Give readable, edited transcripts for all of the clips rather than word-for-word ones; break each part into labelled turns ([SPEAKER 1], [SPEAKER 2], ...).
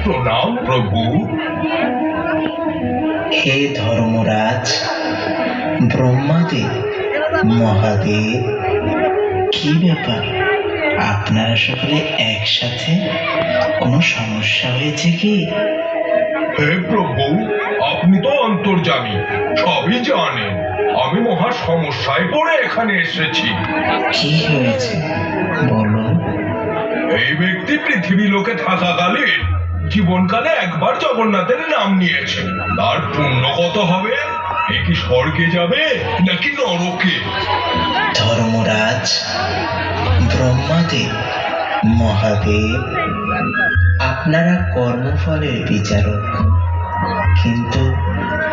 [SPEAKER 1] প্রণাম প্রভু।
[SPEAKER 2] হে ধর্মরাজ, ব্রহ্মাদেব, মহাদেব, কি ব্যাপার? আপনারা সকলে একসাথে? কোনো সমস্যা হয়েছে কি?
[SPEAKER 1] হে প্রভু, আপনি তো অন্তর্যামী, সবই জানেন। আমি মহা সমস্যায় পড়ে এখানে এসেছি।
[SPEAKER 2] কি হয়েছে বলুন।
[SPEAKER 1] এই ব্যক্তি পৃথিবী লোকে থাকাকালীন জীবনকালে একবার জগন্নাথের নাম নিয়েছে। তার পুণ্য কত হবে? এ কি স্বর্গে যাবে নাকি নরকে?
[SPEAKER 2] ধর্মরাজ, ব্রহ্মাদেব, মহাদেব, আপনারা কর্মফলের বিচারক, কিন্তু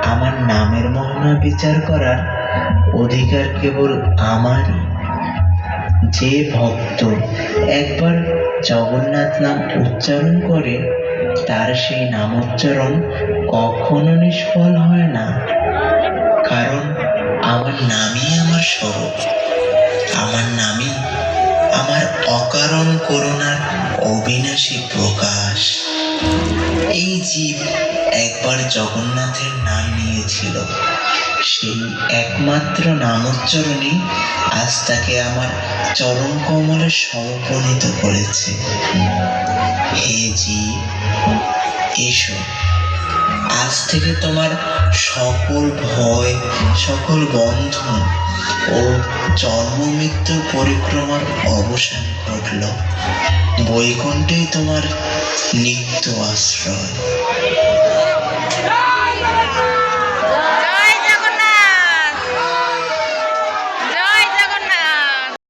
[SPEAKER 2] আমার নামের মহিমা বিচার করার অধিকার কেবল আমারই। যে ভক্ত একবার জগন্নাথ নাম উচ্চারণ করে, তার সেই নামোচ্চারণ কখনো নিষ্ফল হয় না। কারণ আমার নামই আমার স্বরূপ, আমার নামই আমার অকারণ করুণার অবিনাশী প্রকাশ। এই জীব একবার জগন্নাথের নাম নিয়েছিল, সেই একমাত্র নামোচ্চারণই আজ তাকে আমার চরণ কমলে সমর্পিত করেছে। হে জীব, এসো, আজ থেকে তোমার সকল ভয়, সকল বন্ধন ও জন্ম মৃত্যুর পরিক্রমার অবসান ঘটল। বৈকুণ্ঠেই তোমার নিত্য আশ্রয়।